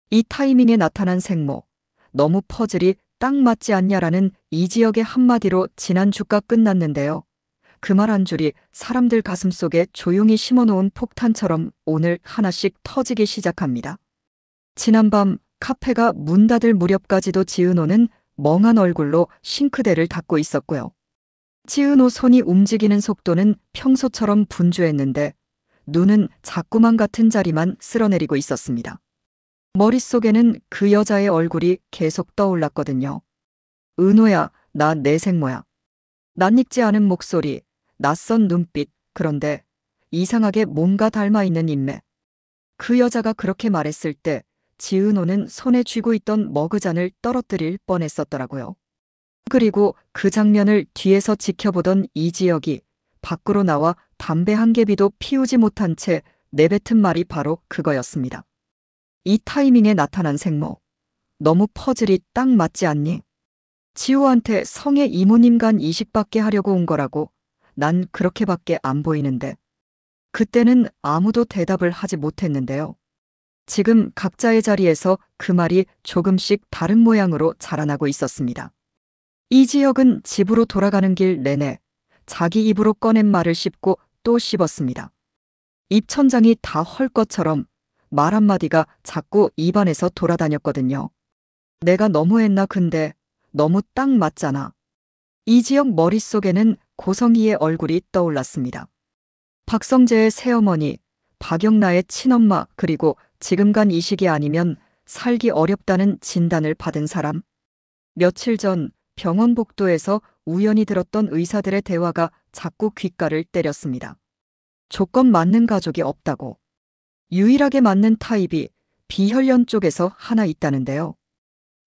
이 타이밍에 나타난 생모. 너무 퍼즐이 딱 맞지 않냐라는 이지혁의 한마디로 지난 주가 끝났는데요. 그 말 한 줄이 사람들 가슴속에 조용히 심어놓은 폭탄처럼 오늘 하나씩 터지기 시작합니다. 지난밤 카페가 문 닫을 무렵까지도 지은호는 멍한 얼굴로 싱크대를 닦고 있었고요. 지은호 손이 움직이는 속도는 평소처럼 분주했는데 눈은 자꾸만 같은 자리만 쓸어내리고 있었습니다. 머릿속에는 그 여자의 얼굴이 계속 떠올랐거든요. 은호야, 나 내 생모야. 낯익지 않은 목소리, 낯선 눈빛, 그런데 이상하게 뭔가 닮아있는 인매. 그 여자가 그렇게 말했을 때 지은호는 손에 쥐고 있던 머그잔을 떨어뜨릴 뻔했었더라고요. 그리고 그 장면을 뒤에서 지켜보던 이지혁이 밖으로 나와 담배 한 개비도 피우지 못한 채 내뱉은 말이 바로 그거였습니다. 이 타이밍에 나타난 생모. 너무 퍼즐이 딱 맞지 않니? 지호한테 성의 이모님 간 이식받게 하려고 온 거라고. 난 그렇게밖에 안 보이는데. 그때는 아무도 대답을 하지 못했는데요. 지금 각자의 자리에서 그 말이 조금씩 다른 모양으로 자라나고 있었습니다. 이지혁은 집으로 돌아가는 길 내내 자기 입으로 꺼낸 말을 씹고 또 씹었습니다. 입천장이 다 헐 것처럼 말 한마디가 자꾸 입안에서 돌아다녔거든요. 내가 너무했나 근데 너무 딱 맞잖아. 이지혁 머릿속에는 고성희의 얼굴이 떠올랐습니다. 박성재의 새어머니, 박영나의 친엄마 그리고 지금 간 이 시기 아니면 살기 어렵다는 진단을 받은 사람. 며칠 전 병원 복도에서 우연히 들었던 의사들의 대화가 자꾸 귓가를 때렸습니다. 조건 맞는 가족이 없다고. 유일하게 맞는 타입이 비혈련 쪽에서 하나 있다는데요.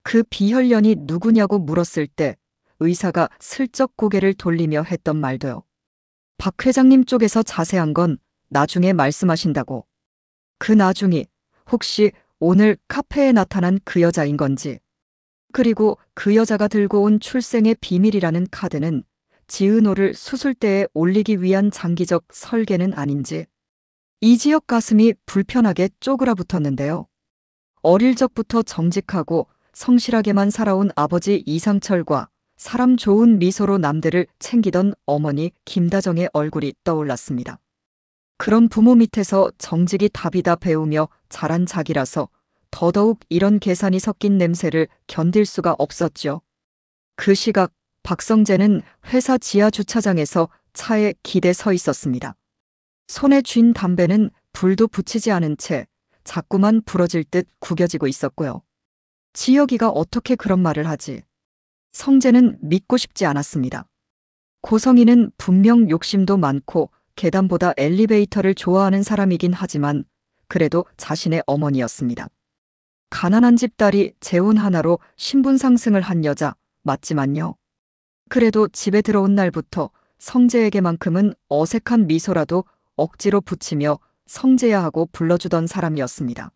그 비혈련이 누구냐고 물었을 때 의사가 슬쩍 고개를 돌리며 했던 말도요. 박 회장님 쪽에서 자세한 건 나중에 말씀하신다고. 그 나중이 혹시 오늘 카페에 나타난 그 여자인 건지. 그리고 그 여자가 들고 온 출생의 비밀이라는 카드는 지은호를 수술대에 올리기 위한 장기적 설계는 아닌지. 이지혁 가슴이 불편하게 쪼그라붙었는데요. 어릴 적부터 정직하고 성실하게만 살아온 아버지 이상철과 사람 좋은 미소로 남들을 챙기던 어머니 김다정의 얼굴이 떠올랐습니다. 그런 부모 밑에서 정직이 답이다 배우며 자란 자기라서 더더욱 이런 계산이 섞인 냄새를 견딜 수가 없었죠. 그 시각 박성재는 회사 지하 주차장에서 차에 기대 서 있었습니다. 손에 쥔 담배는 불도 붙이지 않은 채 자꾸만 부러질 듯 구겨지고 있었고요. 지혁이가 어떻게 그런 말을 하지? 성재는 믿고 싶지 않았습니다. 고성희는 분명 욕심도 많고 계단보다 엘리베이터를 좋아하는 사람이긴 하지만 그래도 자신의 어머니였습니다. 가난한 집 딸이 재혼 하나로 신분 상승을 한 여자 맞지만요. 그래도 집에 들어온 날부터 성재에게만큼은 어색한 미소라도 억지로 붙이며 성재야 하고 불러주던 사람이었습니다.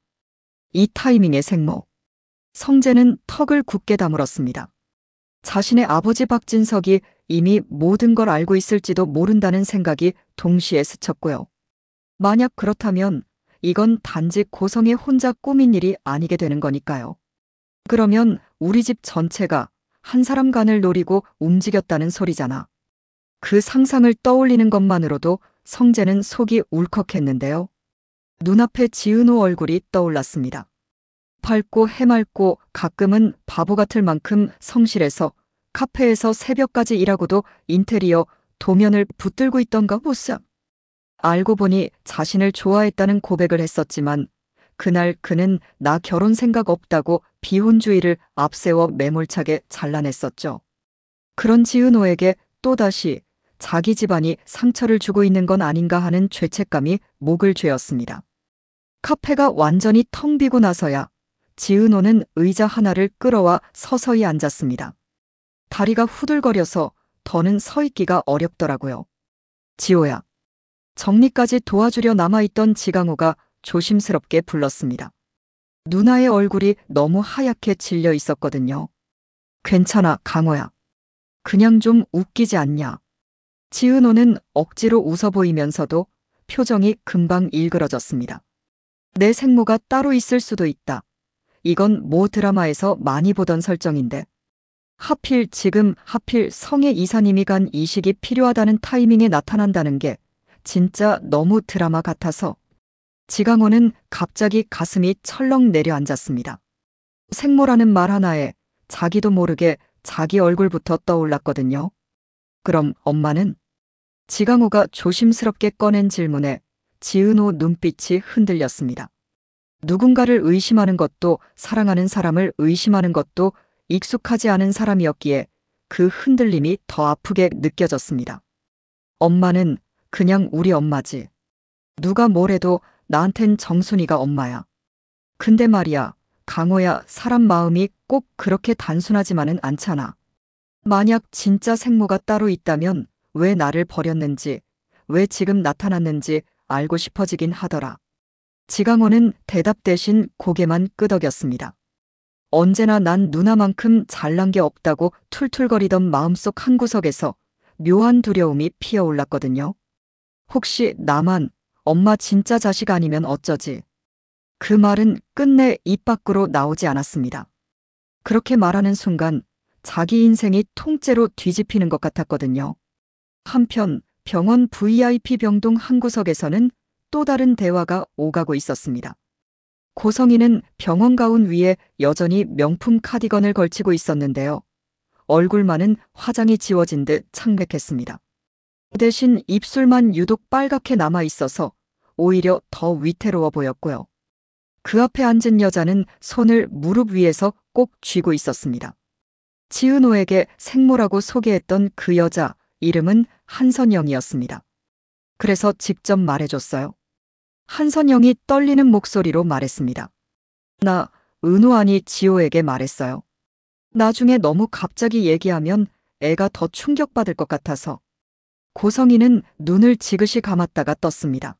이 타이밍의 생모. 성재는 턱을 굳게 다물었습니다. 자신의 아버지 박진석이 이미 모든 걸 알고 있을지도 모른다는 생각이 동시에 스쳤고요. 만약 그렇다면 이건 단지 고성이 혼자 꾸민 일이 아니게 되는 거니까요. 그러면 우리 집 전체가 한 사람 간을 노리고 움직였다는 소리잖아. 그 상상을 떠올리는 것만으로도 성재는 속이 울컥했는데요. 눈앞에 지은호 얼굴이 떠올랐습니다. 밝고 해맑고 가끔은 바보 같을 만큼 성실해서 카페에서 새벽까지 일하고도 인테리어 도면을 붙들고 있던가 보쌈. 알고 보니 자신을 좋아했다는 고백을 했었지만 그날 그는 나 결혼 생각 없다고 비혼주의를 앞세워 매몰차게 잘라냈었죠. 그런 지은호에게 또다시 자기 집안이 상처를 주고 있는 건 아닌가 하는 죄책감이 목을 죄었습니다. 카페가 완전히 텅 비고 나서야 지은호는 의자 하나를 끌어와 서서히 앉았습니다. 다리가 후들거려서 더는 서 있기가 어렵더라고요. 지호야. 정리까지 도와주려 남아있던 지강호가 조심스럽게 불렀습니다. 누나의 얼굴이 너무 하얗게 질려 있었거든요. 괜찮아, 강호야. 그냥 좀 웃기지 않냐. 지은호는 억지로 웃어 보이면서도 표정이 금방 일그러졌습니다. 내 생모가 따로 있을 수도 있다. 이건 모 드라마에서 많이 보던 설정인데. 하필 지금 하필 성의 이사님이 간 이식이 필요하다는 타이밍에 나타난다는 게 진짜 너무 드라마 같아서 지강호는 갑자기 가슴이 철렁 내려앉았습니다. 생모라는 말 하나에 자기도 모르게 자기 얼굴부터 떠올랐거든요. 그럼 엄마는? 지강호가 조심스럽게 꺼낸 질문에 지은호 눈빛이 흔들렸습니다. 누군가를 의심하는 것도 사랑하는 사람을 의심하는 것도 익숙하지 않은 사람이었기에 그 흔들림이 더 아프게 느껴졌습니다. 엄마는 그냥 우리 엄마지. 누가 뭐래도 나한텐 정순이가 엄마야. 근데 말이야, 강호야, 사람 마음이 꼭 그렇게 단순하지만은 않잖아. 만약 진짜 생모가 따로 있다면 왜 나를 버렸는지, 왜 지금 나타났는지 알고 싶어지긴 하더라. 지강호는 대답 대신 고개만 끄덕였습니다. 언제나 난 누나만큼 잘난 게 없다고 툴툴거리던 마음속 한구석에서 묘한 두려움이 피어올랐거든요. 혹시 나만 엄마 진짜 자식 아니면 어쩌지? 그 말은 끝내 입 밖으로 나오지 않았습니다. 그렇게 말하는 순간 자기 인생이 통째로 뒤집히는 것 같았거든요. 한편 병원 VIP 병동 한구석에서는 또 다른 대화가 오가고 있었습니다. 고성이는 병원 가운 위에 여전히 명품 카디건을 걸치고 있었는데요. 얼굴만은 화장이 지워진 듯 창백했습니다. 대신 입술만 유독 빨갛게 남아 있어서 오히려 더 위태로워 보였고요. 그 앞에 앉은 여자는 손을 무릎 위에서 꼭 쥐고 있었습니다. 지은호에게 생모라고 소개했던 그 여자 이름은 한선영이었습니다. 그래서 직접 말해줬어요. 한선영이 떨리는 목소리로 말했습니다. 나 은호 아니 지호에게 말했어요. 나중에 너무 갑자기 얘기하면 애가 더 충격받을 것 같아서. 고성이는 눈을 지그시 감았다가 떴습니다.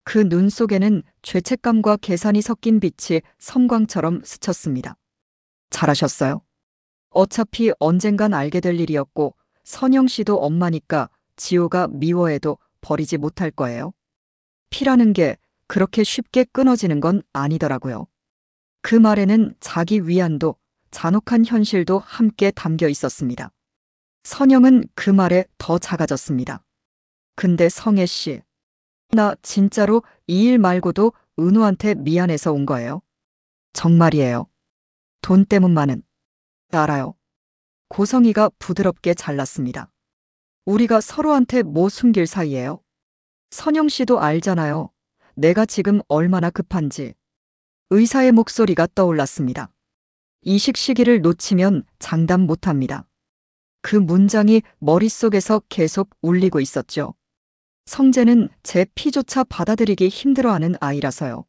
그 눈 속에는 죄책감과 계산이 섞인 빛이 섬광처럼 스쳤습니다. 잘하셨어요. 어차피 언젠간 알게 될 일이었고 선영 씨도 엄마니까 지호가 미워해도 버리지 못할 거예요. 피라는 게 그렇게 쉽게 끊어지는 건 아니더라고요. 그 말에는 자기 위안도 잔혹한 현실도 함께 담겨 있었습니다. 선영은 그 말에 더 작아졌습니다. 근데 성애 씨, 나 진짜로 이 일 말고도 은호한테 미안해서 온 거예요. 정말이에요. 돈 때문만은. 알아요. 고성이가 부드럽게 잘랐습니다. 우리가 서로한테 뭐 숨길 사이예요? 선영 씨도 알잖아요. 내가 지금 얼마나 급한지. 의사의 목소리가 떠올랐습니다. 이식 시기를 놓치면 장담 못합니다. 그 문장이 머릿속에서 계속 울리고 있었죠. 성재는 제 피조차 받아들이기 힘들어하는 아이라서요.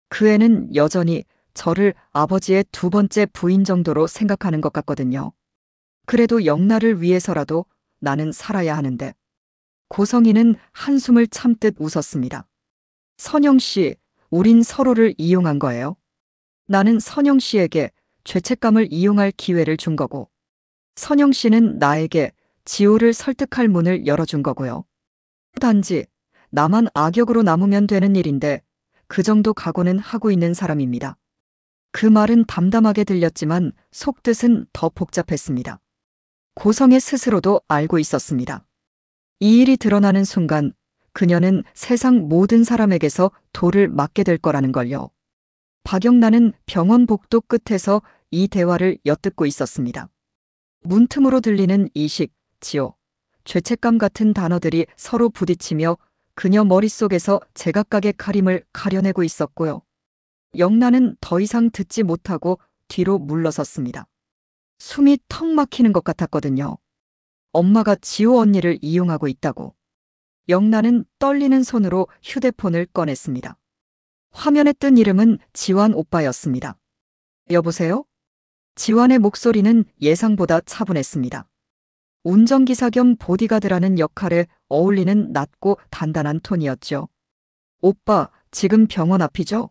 그 애는 여전히 저를 아버지의 두 번째 부인 정도로 생각하는 것 같거든요. 그래도 영나를 위해서라도 나는 살아야 하는데. 고성이는 한숨을 참듯 웃었습니다. 선영 씨, 우린 서로를 이용한 거예요. 나는 선영 씨에게 죄책감을 이용할 기회를 준 거고, 선영 씨는 나에게 지호를 설득할 문을 열어준 거고요. 단지 나만 악역으로 남으면 되는 일인데 그 정도 각오는 하고 있는 사람입니다. 그 말은 담담하게 들렸지만 속뜻은 더 복잡했습니다. 고성의 스스로도 알고 있었습니다. 이 일이 드러나는 순간 그녀는 세상 모든 사람에게서 돌을 맞게 될 거라는 걸요. 박영란은 병원 복도 끝에서 이 대화를 엿듣고 있었습니다. 문틈으로 들리는 이식, 지호, 죄책감 같은 단어들이 서로 부딪히며 그녀 머릿속에서 제각각의 가림을 가려내고 있었고요. 영란은 더 이상 듣지 못하고 뒤로 물러섰습니다. 숨이 턱 막히는 것 같았거든요. 엄마가 지호 언니를 이용하고 있다고. 영란은 떨리는 손으로 휴대폰을 꺼냈습니다. 화면에 뜬 이름은 지환 오빠였습니다. 여보세요? 지환의 목소리는 예상보다 차분했습니다. 운전기사 겸 보디가드라는 역할에 어울리는 낮고 단단한 톤이었죠. 오빠, 지금 병원 앞이죠?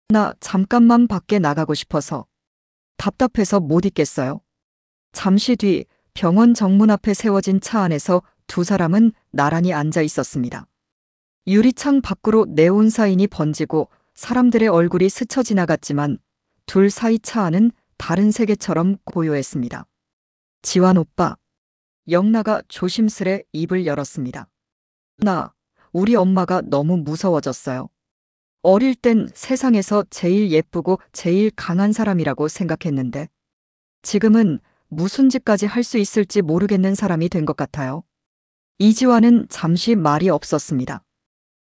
나 잠깐만 밖에 나가고 싶어서. 답답해서 못 있겠어요. 잠시 뒤 병원 정문 앞에 세워진 차 안에서 두 사람은 나란히 앉아 있었습니다. 유리창 밖으로 네온 사인이 번지고 사람들의 얼굴이 스쳐 지나갔지만 둘 사이 차 안은 다른 세계처럼 고요했습니다. 지환 오빠. 영나가 조심스레 입을 열었습니다. 우리 엄마가 너무 무서워졌어요. 어릴 땐 세상에서 제일 예쁘고 제일 강한 사람이라고 생각했는데 지금은 무슨 짓까지 할 수 있을지 모르겠는 사람이 된 것 같아요. 이지환은 잠시 말이 없었습니다.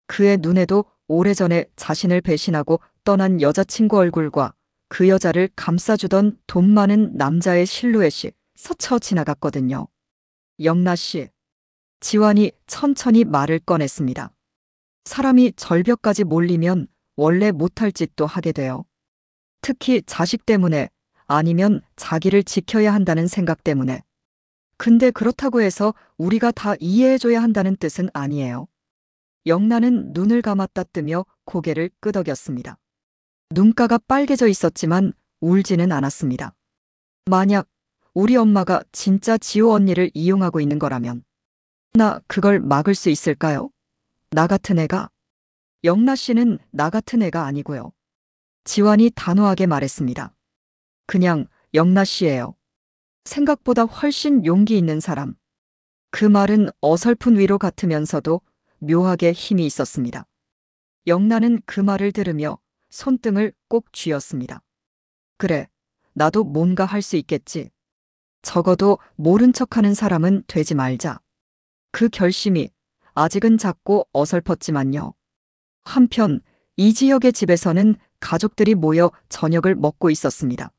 그의 눈에도 오래전에 자신을 배신하고 떠난 여자친구 얼굴과 그 여자를 감싸주던 돈 많은 남자의 실루엣이 스쳐 지나갔거든요. 영나 씨. 지환이 천천히 말을 꺼냈습니다. 사람이 절벽까지 몰리면 원래 못할 짓도 하게 돼요. 특히 자식 때문에 아니면 자기를 지켜야 한다는 생각 때문에. 근데 그렇다고 해서 우리가 다 이해해줘야 한다는 뜻은 아니에요. 영나는 눈을 감았다 뜨며 고개를 끄덕였습니다. 눈가가 빨개져 있었지만 울지는 않았습니다. 만약 우리 엄마가 진짜 지호 언니를 이용하고 있는 거라면 나 그걸 막을 수 있을까요? 나 같은 애가? 영나 씨는 나 같은 애가 아니고요. 지환이 단호하게 말했습니다. 그냥 영나 씨예요. 생각보다 훨씬 용기 있는 사람. 그 말은 어설픈 위로 같으면서도 묘하게 힘이 있었습니다. 영나는 그 말을 들으며 손등을 꼭 쥐었습니다. 그래, 나도 뭔가 할 수 있겠지. 적어도 모른 척하는 사람은 되지 말자. 그 결심이 아직은 작고 어설펐지만요. 한편 이지혁의 집에서는 가족들이 모여 저녁을 먹고 있었습니다.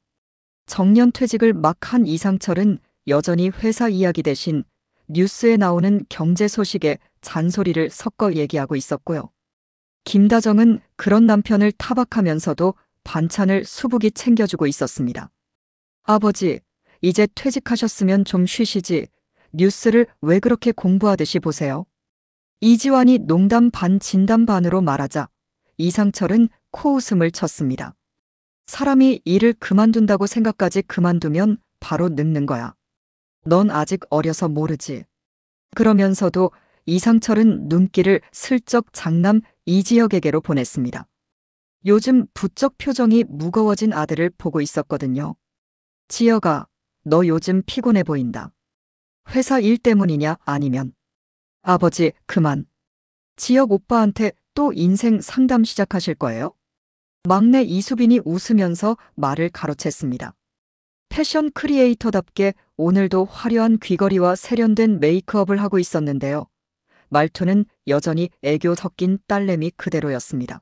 정년퇴직을 막 한 이상철은 여전히 회사 이야기 대신 뉴스에 나오는 경제 소식에 잔소리를 섞어 얘기하고 있었고요. 김다정은 그런 남편을 타박하면서도 반찬을 수북이 챙겨주고 있었습니다. 아버지, 이제 퇴직하셨으면 좀 쉬시지. 뉴스를 왜 그렇게 공부하듯이 보세요? 이지환이 농담 반 진담 반으로 말하자 이상철은 코웃음을 쳤습니다. 사람이 일을 그만둔다고 생각까지 그만두면 바로 늙는 거야. 넌 아직 어려서 모르지. 그러면서도 이상철은 눈길을 슬쩍 장남 이지혁에게로 보냈습니다. 요즘 부쩍 표정이 무거워진 아들을 보고 있었거든요. 지혁아, 너 요즘 피곤해 보인다. 회사 일 때문이냐 아니면? 아버지, 그만. 지혁 오빠한테 또 인생 상담 시작하실 거예요? 막내 이수빈이 웃으면서 말을 가로챘습니다. 패션 크리에이터답게 오늘도 화려한 귀걸이와 세련된 메이크업을 하고 있었는데요. 말투는 여전히 애교 섞인 딸내미 그대로였습니다.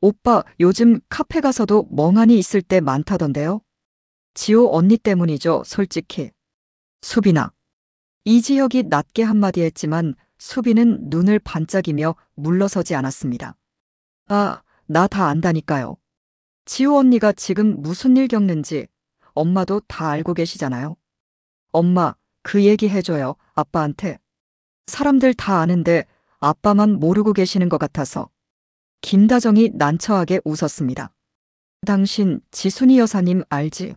오빠, 요즘 카페 가서도 멍하니 있을 때 많다던데요? 지호 언니 때문이죠, 솔직히. 수빈아. 이지혁이 낮게 한마디 했지만 수빈은 눈을 반짝이며 물러서지 않았습니다. 아, 나 다 안다니까요. 지호 언니가 지금 무슨 일 겪는지 엄마도 다 알고 계시잖아요. 엄마, 그 얘기 해줘요, 아빠한테. 사람들 다 아는데 아빠만 모르고 계시는 것 같아서. 김다정이 난처하게 웃었습니다. 당신 지순이 여사님 알지?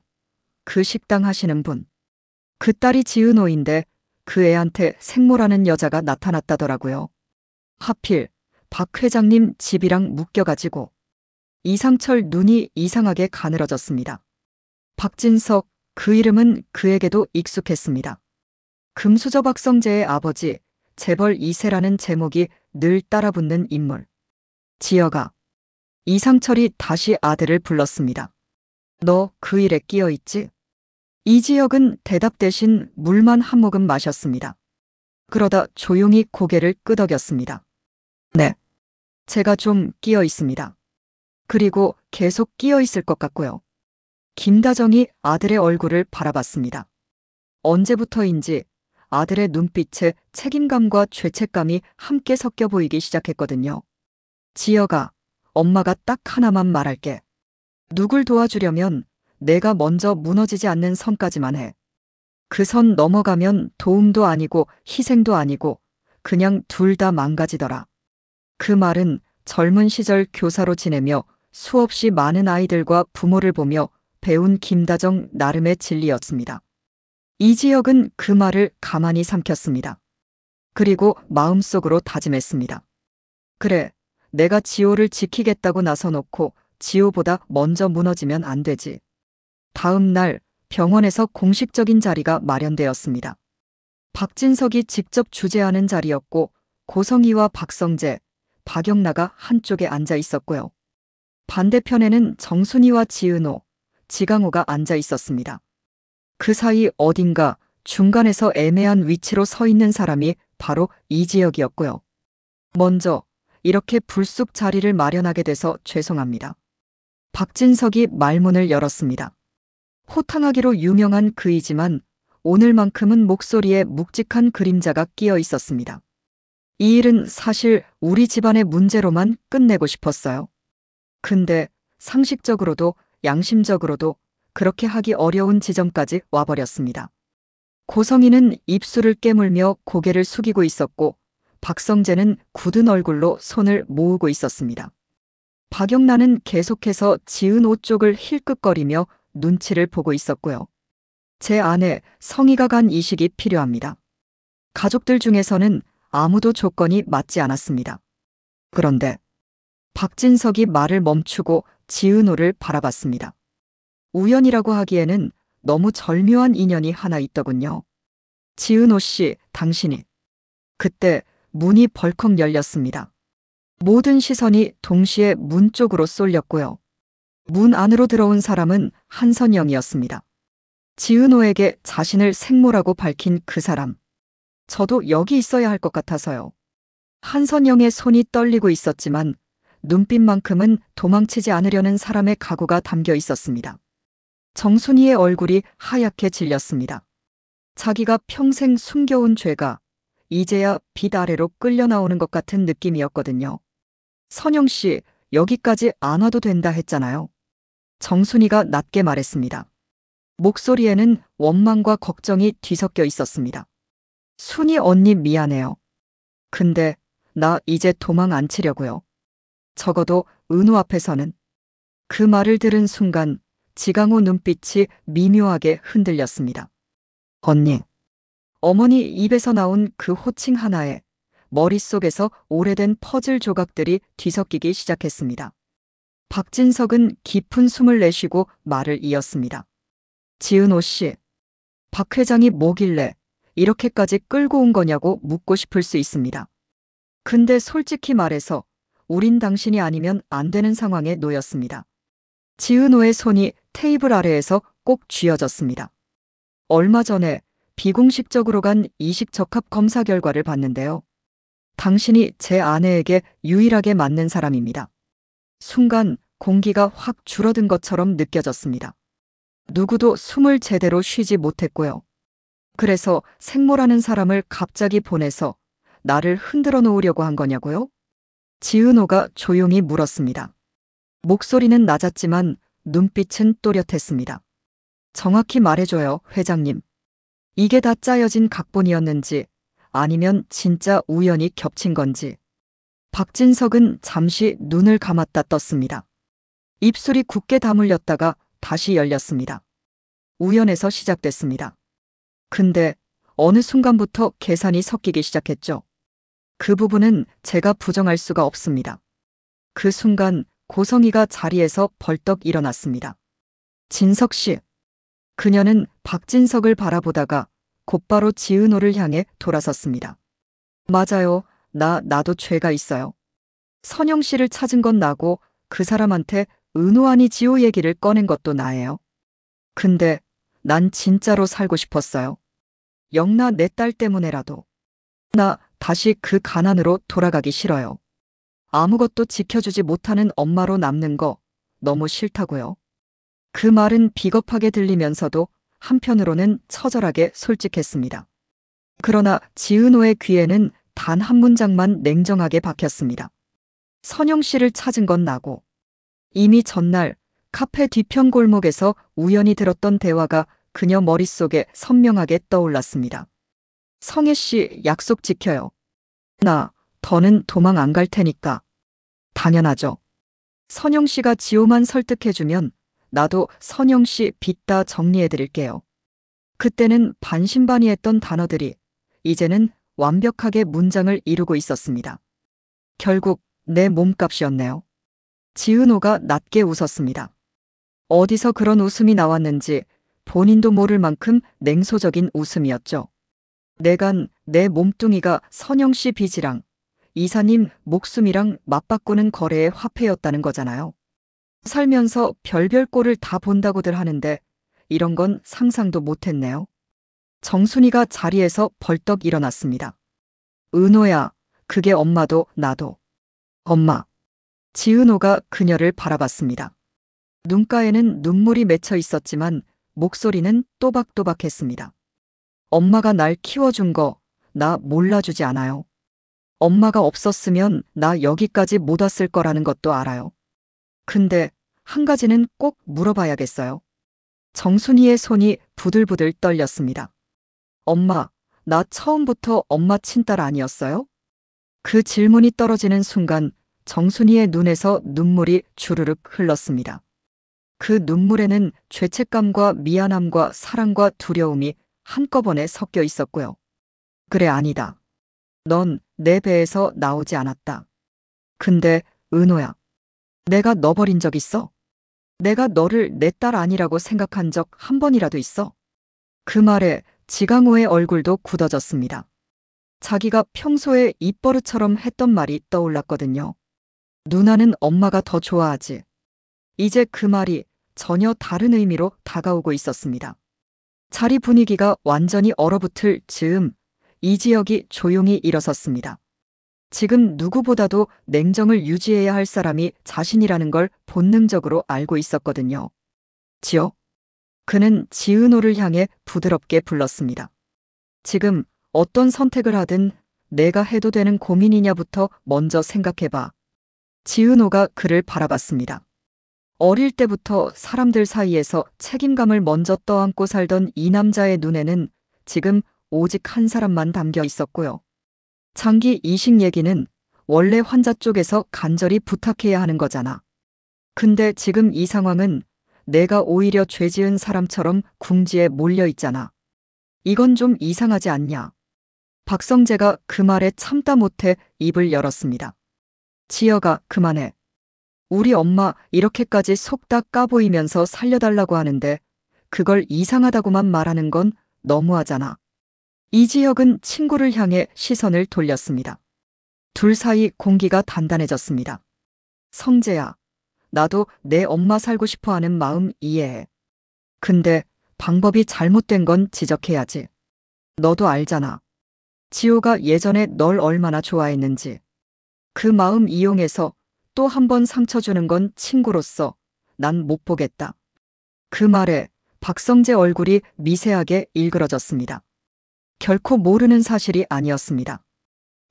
그 식당 하시는 분. 그 딸이 지은호인데 그 애한테 생모라는 여자가 나타났다더라고요. 하필 박 회장님 집이랑 묶여가지고. 이상철 눈이 이상하게 가늘어졌습니다. 박진석, 그 이름은 그에게도 익숙했습니다. 금수저 박성재의 아버지, 재벌 2세라는 제목이 늘 따라붙는 인물. 지혁아. 이상철이 다시 아들을 불렀습니다. 너 그 일에 끼어있지? 이지혁은 대답 대신 물만 한 모금 마셨습니다. 그러다 조용히 고개를 끄덕였습니다. 네. 제가 좀 끼어 있습니다. 그리고 계속 끼어 있을 것 같고요. 김다정이 아들의 얼굴을 바라봤습니다. 언제부터인지 아들의 눈빛에 책임감과 죄책감이 함께 섞여 보이기 시작했거든요. 지혁아, 엄마가 딱 하나만 말할게. 누굴 도와주려면 내가 먼저 무너지지 않는 선까지만 해. 그 선 넘어가면 도움도 아니고 희생도 아니고 그냥 둘 다 망가지더라. 그 말은 젊은 시절 교사로 지내며 수없이 많은 아이들과 부모를 보며 배운 김다정 나름의 진리였습니다. 이지혁은 그 말을 가만히 삼켰습니다. 그리고 마음속으로 다짐했습니다. 그래, 내가 지호를 지키겠다고 나서놓고 지호보다 먼저 무너지면 안 되지. 다음 날 병원에서 공식적인 자리가 마련되었습니다. 박진석이 직접 주재하는 자리였고 고성희와 박성재, 박영나가 한쪽에 앉아 있었고요. 반대편에는 정순이와 지은호, 지강호가 앉아 있었습니다. 그 사이 어딘가 중간에서 애매한 위치로 서 있는 사람이 바로 이지혁이었고요. 먼저 이렇게 불쑥 자리를 마련하게 돼서 죄송합니다. 박진석이 말문을 열었습니다. 호탕하기로 유명한 그이지만 오늘만큼은 목소리에 묵직한 그림자가 끼어 있었습니다. 이 일은 사실 우리 집안의 문제로만 끝내고 싶었어요. 근데 상식적으로도 양심적으로도 그렇게 하기 어려운 지점까지 와버렸습니다. 고성희는 입술을 깨물며 고개를 숙이고 있었고 박성재는 굳은 얼굴로 손을 모으고 있었습니다. 박영란은 계속해서 지은 옷 쪽을 힐끗거리며 눈치를 보고 있었고요. 제 아내 성희가 간 이식이 필요합니다. 가족들 중에서는 아무도 조건이 맞지 않았습니다. 그런데 박진석이 말을 멈추고 지은호를 바라봤습니다. 우연이라고 하기에는 너무 절묘한 인연이 하나 있더군요. 지은호 씨, 당신이. 그때 문이 벌컥 열렸습니다. 모든 시선이 동시에 문 쪽으로 쏠렸고요. 문 안으로 들어온 사람은 한선영이었습니다. 지은호에게 자신을 생모라고 밝힌 그 사람. 저도 여기 있어야 할 것 같아서요. 한선영의 손이 떨리고 있었지만 눈빛만큼은 도망치지 않으려는 사람의 각오가 담겨 있었습니다. 정순이의 얼굴이 하얗게 질렸습니다. 자기가 평생 숨겨온 죄가 이제야 빛 아래로 끌려 나오는 것 같은 느낌이었거든요. 선영 씨, 여기까지 안 와도 된다 했잖아요. 정순이가 낮게 말했습니다. 목소리에는 원망과 걱정이 뒤섞여 있었습니다. 순이 언니 미안해요. 근데 나 이제 도망 안 치려고요. 적어도 은우 앞에서는. 그 말을 들은 순간 지강호 눈빛이 미묘하게 흔들렸습니다. 언니. 어머니 입에서 나온 그 호칭 하나에 머릿속에서 오래된 퍼즐 조각들이 뒤섞이기 시작했습니다. 박진석은 깊은 숨을 내쉬고 말을 이었습니다. 지은호 씨, 박 회장이 뭐길래 이렇게까지 끌고 온 거냐고 묻고 싶을 수 있습니다. 근데 솔직히 말해서 우린 당신이 아니면 안 되는 상황에 놓였습니다. 지은호의 손이 테이블 아래에서 꼭 쥐어졌습니다. 얼마 전에 비공식적으로 간 이식 적합 검사 결과를 봤는데요. 당신이 제 아내에게 유일하게 맞는 사람입니다. 순간 공기가 확 줄어든 것처럼 느껴졌습니다. 누구도 숨을 제대로 쉬지 못했고요. 그래서 생모라는 사람을 갑자기 보내서 나를 흔들어 놓으려고 한 거냐고요? 지은호가 조용히 물었습니다. 목소리는 낮았지만 눈빛은 또렷했습니다. 정확히 말해줘요, 회장님. 이게 다 짜여진 각본이었는지 아니면 진짜 우연히 겹친 건지. 박진석은 잠시 눈을 감았다 떴습니다. 입술이 굳게 다물렸다가 다시 열렸습니다. 우연에서 시작됐습니다. 근데 어느 순간부터 계산이 섞이기 시작했죠. 그 부분은 제가 부정할 수가 없습니다. 그 순간 고성희가 자리에서 벌떡 일어났습니다. 진석 씨. 그녀는 박진석을 바라보다가 곧바로 지은호를 향해 돌아섰습니다. 맞아요. 나도 죄가 있어요. 선영 씨를 찾은 건 나고 그 사람한테 은호 아니 지호 얘기를 꺼낸 것도 나예요. 근데 난 진짜로 살고 싶었어요. 영나 내 딸 때문에라도. 나 다시 그 가난으로 돌아가기 싫어요. 아무것도 지켜주지 못하는 엄마로 남는 거 너무 싫다고요. 그 말은 비겁하게 들리면서도 한편으로는 처절하게 솔직했습니다. 그러나 지은호의 귀에는 단 한 문장만 냉정하게 박혔습니다. 선영 씨를 찾은 건 나고. 이미 전날 카페 뒤편 골목에서 우연히 들었던 대화가 그녀 머릿속에 선명하게 떠올랐습니다. 성혜 씨 약속 지켜요. 더는 도망 안 갈 테니까. 당연하죠. 선영 씨가 지호만 설득해주면 나도 선영 씨 빚 다 정리해드릴게요. 그때는 반신반의했던 단어들이 이제는 완벽하게 문장을 이루고 있었습니다. 결국 내 몸값이었네요. 지은호가 낮게 웃었습니다. 어디서 그런 웃음이 나왔는지 본인도 모를 만큼 냉소적인 웃음이었죠. 내간 내 몸뚱이가 선영 씨 빚이랑 이사님 목숨이랑 맞바꾸는 거래의 화폐였다는 거잖아요. 살면서 별별 꼴을 다 본다고들 하는데 이런 건 상상도 못했네요. 정순이가 자리에서 벌떡 일어났습니다. 은호야, 그게 엄마도 나도. 엄마. 지은호가 그녀를 바라봤습니다. 눈가에는 눈물이 맺혀 있었지만 목소리는 또박또박했습니다. 엄마가 날 키워준 거 나 몰라주지 않아요. 엄마가 없었으면 나 여기까지 못 왔을 거라는 것도 알아요. 근데 한 가지는 꼭 물어봐야겠어요. 정순이의 손이 부들부들 떨렸습니다. 엄마, 나 처음부터 엄마 친딸 아니었어요? 그 질문이 떨어지는 순간 정순이의 눈에서 눈물이 주르륵 흘렀습니다. 그 눈물에는 죄책감과 미안함과 사랑과 두려움이 한꺼번에 섞여 있었고요. 그래, 아니다. 넌 내 배에서 나오지 않았다. 근데 은호야, 내가 너 버린 적 있어? 내가 너를 내 딸 아니라고 생각한 적 한 번이라도 있어? 그 말에 지강호의 얼굴도 굳어졌습니다. 자기가 평소에 입버릇처럼 했던 말이 떠올랐거든요. 누나는 엄마가 더 좋아하지. 이제 그 말이 전혀 다른 의미로 다가오고 있었습니다. 자리 분위기가 완전히 얼어붙을 즈음 이지혁이 조용히 일어섰습니다. 지금 누구보다도 냉정을 유지해야 할 사람이 자신이라는 걸 본능적으로 알고 있었거든요. 지혁. 그는 지은호를 향해 부드럽게 불렀습니다. 지금 어떤 선택을 하든 내가 해도 되는 고민이냐부터 먼저 생각해봐. 지은호가 그를 바라봤습니다. 어릴 때부터 사람들 사이에서 책임감을 먼저 떠안고 살던 이 남자의 눈에는 지금 오직 한 사람만 담겨 있었고요. 장기 이식 얘기는 원래 환자 쪽에서 간절히 부탁해야 하는 거잖아. 근데 지금 이 상황은 내가 오히려 죄 지은 사람처럼 궁지에 몰려 있잖아. 이건 좀 이상하지 않냐? 박성재가 그 말에 참다 못해 입을 열었습니다. 지혁아, 그만해. 우리 엄마 이렇게까지 속 다 까보이면서 살려달라고 하는데 그걸 이상하다고만 말하는 건 너무하잖아. 이지혁은 친구를 향해 시선을 돌렸습니다. 둘 사이 공기가 단단해졌습니다. 성재야, 나도 내 엄마 살고 싶어 하는 마음 이해해. 근데 방법이 잘못된 건 지적해야지. 너도 알잖아. 지호가 예전에 널 얼마나 좋아했는지. 그 마음 이용해서 또 한 번 상처 주는 건 친구로서 난 못 보겠다. 그 말에 박성재 얼굴이 미세하게 일그러졌습니다. 결코 모르는 사실이 아니었습니다.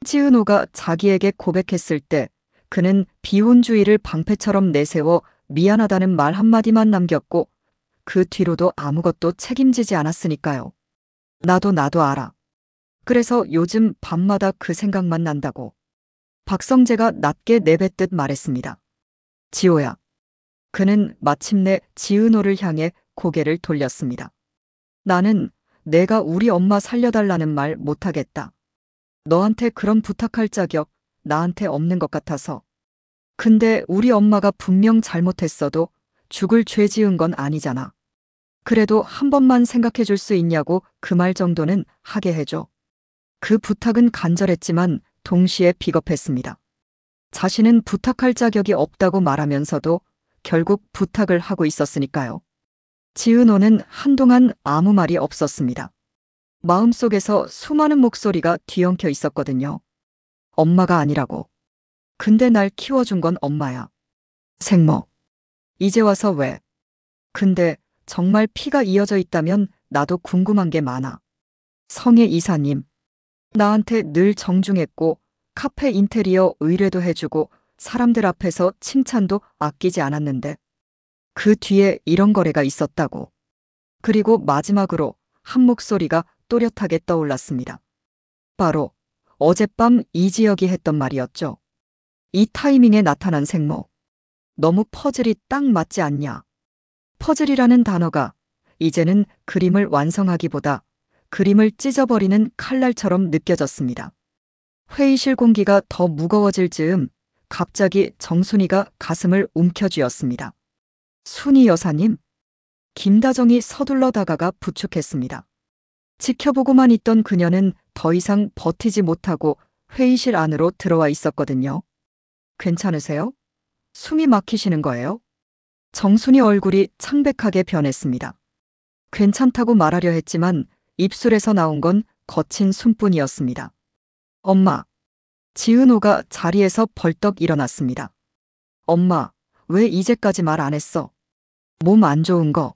지은호가 자기에게 고백했을 때 그는 비혼주의를 방패처럼 내세워 미안하다는 말 한마디만 남겼고 그 뒤로도 아무것도 책임지지 않았으니까요. 나도 알아. 그래서 요즘 밤마다 그 생각만 난다고. 박성재가 낮게 내뱉듯 말했습니다. 지호야. 그는 마침내 지은호를 향해 고개를 돌렸습니다. 나는 내가 우리 엄마 살려달라는 말 못하겠다. 너한테 그런 부탁할 자격 나한테 없는 것 같아서. 근데 우리 엄마가 분명 잘못했어도 죽을 죄 지은 건 아니잖아. 그래도 한 번만 생각해 줄 수 있냐고 그 말 정도는 하게 해줘. 그 부탁은 간절했지만 동시에 비겁했습니다. 자신은 부탁할 자격이 없다고 말하면서도 결국 부탁을 하고 있었으니까요. 지은호는 한동안 아무 말이 없었습니다. 마음속에서 수많은 목소리가 뒤엉켜 있었거든요. 엄마가 아니라고. 근데 날 키워준 건 엄마야. 생모. 이제 와서 왜? 근데 정말 피가 이어져 있다면 나도 궁금한 게 많아. 성의 이사님. 나한테 늘 정중했고 카페 인테리어 의뢰도 해주고 사람들 앞에서 칭찬도 아끼지 않았는데 그 뒤에 이런 거래가 있었다고. 그리고 마지막으로 한 목소리가 또렷하게 떠올랐습니다. 바로 어젯밤 이지혁이 했던 말이었죠. 이 타이밍에 나타난 생모. 너무 퍼즐이 딱 맞지 않냐. 퍼즐이라는 단어가 이제는 그림을 완성하기보다 그림을 찢어버리는 칼날처럼 느껴졌습니다. 회의실 공기가 더 무거워질 즈음 갑자기 정순이가 가슴을 움켜쥐었습니다. 순이 여사님? 김다정이 서둘러 다가가 부축했습니다. 지켜보고만 있던 그녀는 더 이상 버티지 못하고 회의실 안으로 들어와 있었거든요. 괜찮으세요? 숨이 막히시는 거예요? 정순이 얼굴이 창백하게 변했습니다. 괜찮다고 말하려 했지만 입술에서 나온 건 거친 숨뿐이었습니다. 엄마. 지은호가 자리에서 벌떡 일어났습니다. 엄마, 왜 이제까지 말 안 했어? 몸 안 좋은 거.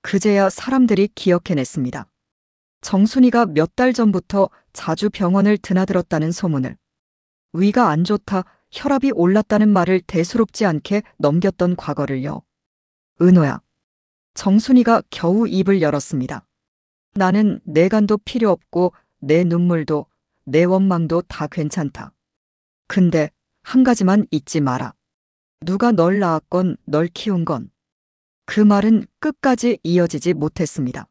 그제야 사람들이 기억해냈습니다. 정순이가 몇 달 전부터 자주 병원을 드나들었다는 소문을. 위가 안 좋다, 혈압이 올랐다는 말을 대수롭지 않게 넘겼던 과거를요. 은호야. 정순이가 겨우 입을 열었습니다. 나는 내 간도 필요 없고 내 눈물도 내 원망도 다 괜찮다. 근데 한 가지만 잊지 마라. 누가 널 낳았건 널 키운 건. 그 말은 끝까지 이어지지 못했습니다.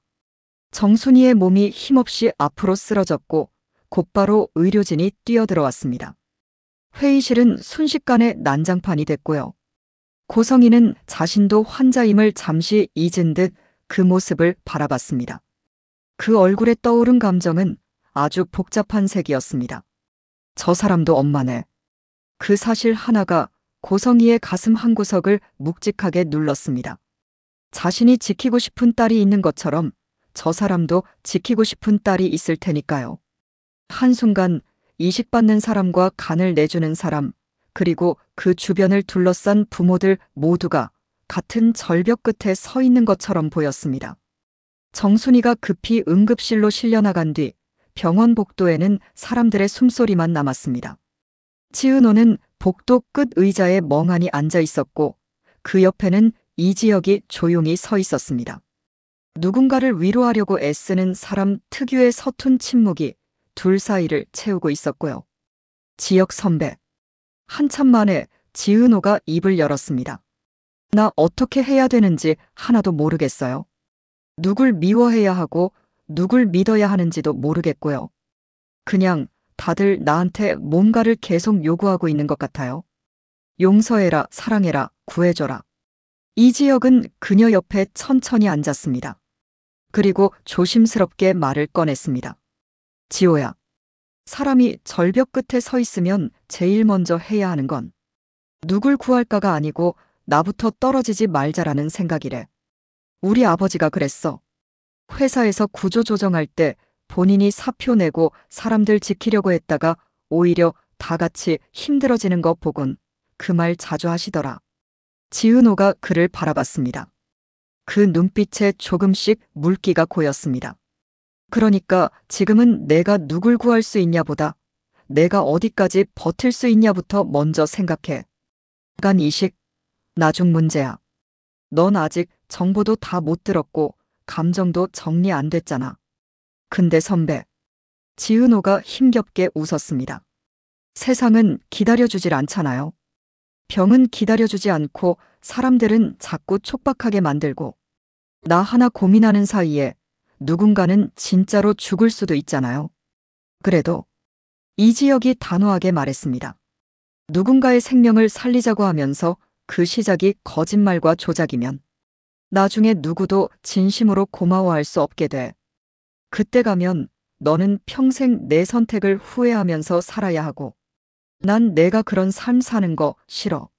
정순이의 몸이 힘없이 앞으로 쓰러졌고 곧바로 의료진이 뛰어들어왔습니다. 회의실은 순식간에 난장판이 됐고요. 고성이는 자신도 환자임을 잠시 잊은 듯 그 모습을 바라봤습니다. 그 얼굴에 떠오른 감정은 아주 복잡한 색이었습니다. 저 사람도 엄마네. 그 사실 하나가 고성이의 가슴 한구석을 묵직하게 눌렀습니다. 자신이 지키고 싶은 딸이 있는 것처럼 저 사람도 지키고 싶은 딸이 있을 테니까요. 한순간 이식받는 사람과 간을 내주는 사람, 그리고 그 주변을 둘러싼 부모들 모두가 같은 절벽 끝에 서 있는 것처럼 보였습니다. 정순이가 급히 응급실로 실려나간 뒤 병원 복도에는 사람들의 숨소리만 남았습니다. 지은호는 복도 끝 의자에 멍하니 앉아 있었고 그 옆에는 이지혁이 조용히 서 있었습니다. 누군가를 위로하려고 애쓰는 사람 특유의 서툰 침묵이 둘 사이를 채우고 있었고요. 지혁 선배. 한참 만에 지은호가 입을 열었습니다. 나 어떻게 해야 되는지 하나도 모르겠어요. 누굴 미워해야 하고 누굴 믿어야 하는지도 모르겠고요. 그냥 다들 나한테 뭔가를 계속 요구하고 있는 것 같아요. 용서해라, 사랑해라, 구해줘라. 이지혁은 그녀 옆에 천천히 앉았습니다. 그리고 조심스럽게 말을 꺼냈습니다. 지호야. 사람이 절벽 끝에 서 있으면 제일 먼저 해야 하는 건 누굴 구할까가 아니고 나부터 떨어지지 말자라는 생각이래. 우리 아버지가 그랬어. 회사에서 구조 조정할 때 본인이 사표 내고 사람들 지키려고 했다가 오히려 다 같이 힘들어지는 거 보곤 그 말 자주 하시더라. 지은호가 그를 바라봤습니다. 그 눈빛에 조금씩 물기가 고였습니다. 그러니까 지금은 내가 누굴 구할 수 있냐보다 내가 어디까지 버틸 수 있냐부터 먼저 생각해. 간 이식, 나중 문제야. 넌 아직 정보도 다 못 들었고 감정도 정리 안 됐잖아. 근데 선배. 지은호가 힘겹게 웃었습니다. 세상은 기다려주질 않잖아요. 병은 기다려주지 않고 사람들은 자꾸 촉박하게 만들고 나 하나 고민하는 사이에 누군가는 진짜로 죽을 수도 있잖아요. 그래도 이지혁이 단호하게 말했습니다. 누군가의 생명을 살리자고 하면서 그 시작이 거짓말과 조작이면 나중에 누구도 진심으로 고마워할 수 없게 돼. 그때 가면 너는 평생 내 선택을 후회하면서 살아야 하고 난 내가 그런 삶 사는 거 싫어.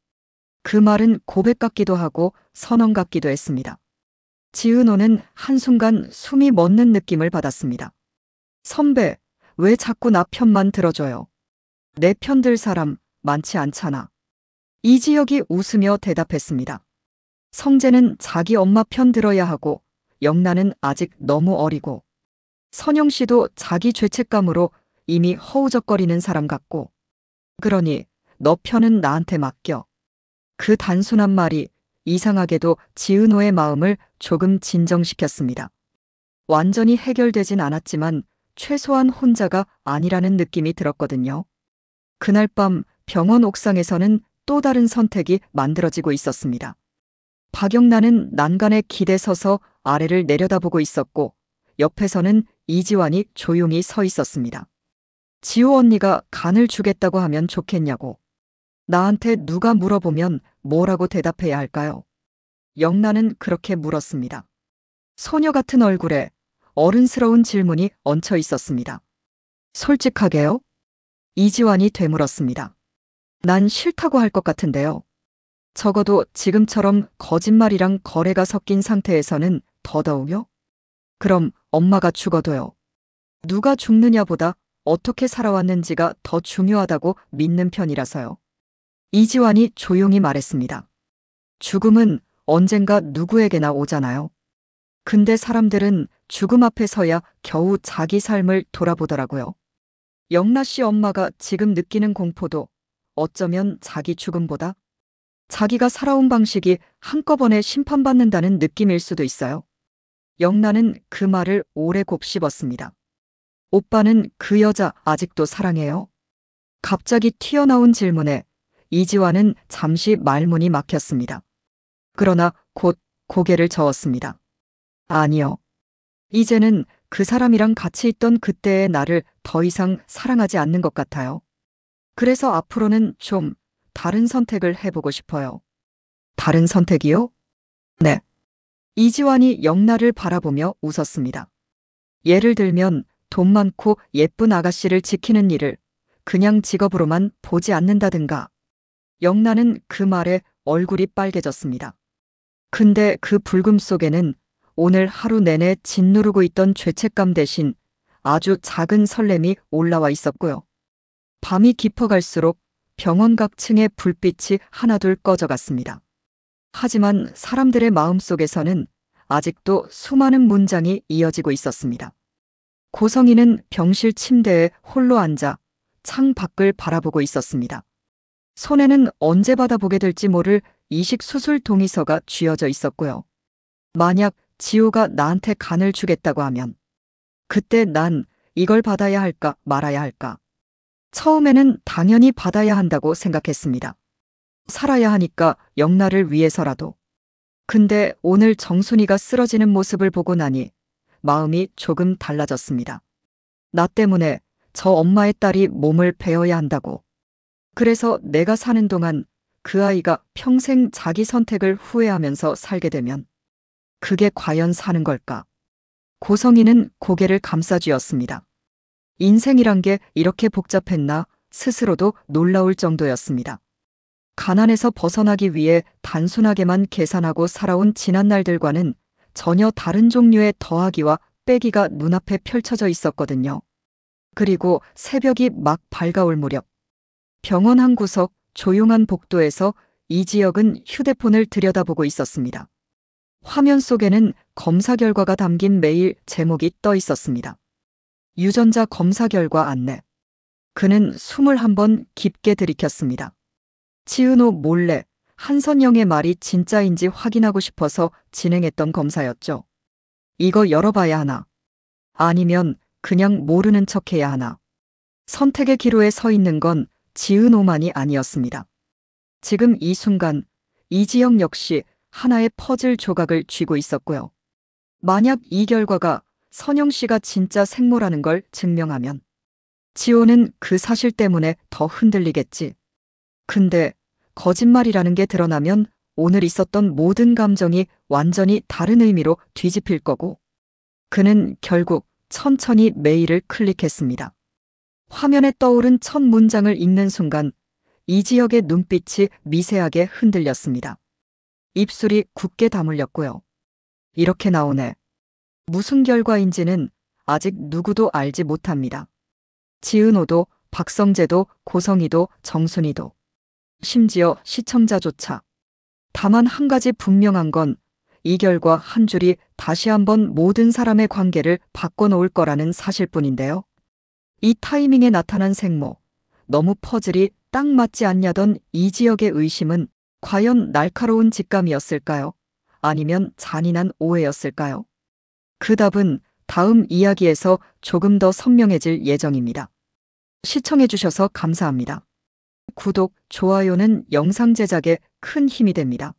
그 말은 고백 같기도 하고 선언 같기도 했습니다. 지은호는 한순간 숨이 멎는 느낌을 받았습니다. 선배, 왜 자꾸 나 편만 들어줘요? 내 편 들 사람 많지 않잖아. 이지혁이 웃으며 대답했습니다. 성재는 자기 엄마 편 들어야 하고 영란은 아직 너무 어리고 선영 씨도 자기 죄책감으로 이미 허우적거리는 사람 같고 그러니 너 편은 나한테 맡겨. 그 단순한 말이 이상하게도 지은호의 마음을 조금 진정시켰습니다. 완전히 해결되진 않았지만 최소한 혼자가 아니라는 느낌이 들었거든요. 그날 밤 병원 옥상에서는 또 다른 선택이 만들어지고 있었습니다. 박영란은 난간에 기대 서서 아래를 내려다보고 있었고 옆에서는 이지환이 조용히 서 있었습니다. 지호 언니가 간을 주겠다고 하면 좋겠냐고. 나한테 누가 물어보면 뭐라고 대답해야 할까요? 영란은 그렇게 물었습니다. 소녀 같은 얼굴에 어른스러운 질문이 얹혀 있었습니다. 솔직하게요? 이지환이 되물었습니다. 난 싫다고 할 것 같은데요. 적어도 지금처럼 거짓말이랑 거래가 섞인 상태에서는 더더욱요? 그럼 엄마가 죽어도요. 누가 죽느냐보다 어떻게 살아왔는지가 더 중요하다고 믿는 편이라서요. 이지환이 조용히 말했습니다. 죽음은 언젠가 누구에게나 오잖아요. 근데 사람들은 죽음 앞에 서야 겨우 자기 삶을 돌아보더라고요. 영라 씨 엄마가 지금 느끼는 공포도 어쩌면 자기 죽음보다 자기가 살아온 방식이 한꺼번에 심판받는다는 느낌일 수도 있어요. 영란은 그 말을 오래 곱씹었습니다. 오빠는 그 여자 아직도 사랑해요? 갑자기 튀어나온 질문에 이지환은 잠시 말문이 막혔습니다. 그러나 곧 고개를 저었습니다. 아니요. 이제는 그 사람이랑 같이 있던 그때의 나를 더 이상 사랑하지 않는 것 같아요. 그래서 앞으로는 좀 다른 선택을 해보고 싶어요. 다른 선택이요? 네. 이지환이 영란을 바라보며 웃었습니다. 예를 들면 돈 많고 예쁜 아가씨를 지키는 일을 그냥 직업으로만 보지 않는다든가. 영란은 그 말에 얼굴이 빨개졌습니다. 근데 그 불금 속에는 오늘 하루 내내 짓누르고 있던 죄책감 대신 아주 작은 설렘이 올라와 있었고요. 밤이 깊어갈수록 병원 각층의 불빛이 하나둘 꺼져갔습니다. 하지만 사람들의 마음속에서는 아직도 수많은 문장이 이어지고 있었습니다. 고성이는 병실 침대에 홀로 앉아 창 밖을 바라보고 있었습니다. 손에는 언제 받아보게 될지 모를 이식 수술 동의서가 쥐어져 있었고요. 만약 지호가 나한테 간을 주겠다고 하면 그때 난 이걸 받아야 할까 말아야 할까. 처음에는 당연히 받아야 한다고 생각했습니다. 살아야 하니까 영란을 위해서라도. 근데 오늘 정순이가 쓰러지는 모습을 보고 나니 마음이 조금 달라졌습니다. 나 때문에 저 엄마의 딸이 몸을 베어야 한다고. 그래서 내가 사는 동안 그 아이가 평생 자기 선택을 후회하면서 살게 되면 그게 과연 사는 걸까? 고성이는 고개를 감싸쥐었습니다. 인생이란 게 이렇게 복잡했나 스스로도 놀라울 정도였습니다. 가난에서 벗어나기 위해 단순하게만 계산하고 살아온 지난날들과는 전혀 다른 종류의 더하기와 빼기가 눈앞에 펼쳐져 있었거든요. 그리고 새벽이 막 밝아올 무렵 병원 한 구석 조용한 복도에서 이지혁은 휴대폰을 들여다보고 있었습니다. 화면 속에는 검사 결과가 담긴 메일 제목이 떠 있었습니다. 유전자 검사 결과 안내. 그는 숨을 한번 깊게 들이켰습니다. 치은호 몰래 한선영의 말이 진짜인지 확인하고 싶어서 진행했던 검사였죠. 이거 열어봐야 하나? 아니면 그냥 모르는 척해야 하나? 선택의 기로에 서 있는 건 지은호만이 아니었습니다. 지금 이 순간 이지영 역시 하나의 퍼즐 조각을 쥐고 있었고요. 만약 이 결과가 선영 씨가 진짜 생모라는 걸 증명하면 지호는 그 사실 때문에 더 흔들리겠지. 근데 거짓말이라는 게 드러나면 오늘 있었던 모든 감정이 완전히 다른 의미로 뒤집힐 거고 그는 결국 천천히 메일을 클릭했습니다. 화면에 떠오른 첫 문장을 읽는 순간 이지혁의 눈빛이 미세하게 흔들렸습니다. 입술이 굳게 다물렸고요. 이렇게 나오네. 무슨 결과인지는 아직 누구도 알지 못합니다. 지은호도 박성재도 고성이도 정순이도 심지어 시청자조차. 다만 한 가지 분명한 건 이 결과 한 줄이 다시 한번 모든 사람의 관계를 바꿔놓을 거라는 사실뿐인데요. 이 타이밍에 나타난 생모, 너무 퍼즐이 딱 맞지 않냐던 이지혁의 의심은 과연 날카로운 직감이었을까요? 아니면 잔인한 오해였을까요? 그 답은 다음 이야기에서 조금 더 선명해질 예정입니다. 시청해주셔서 감사합니다. 구독, 좋아요는 영상 제작에 큰 힘이 됩니다.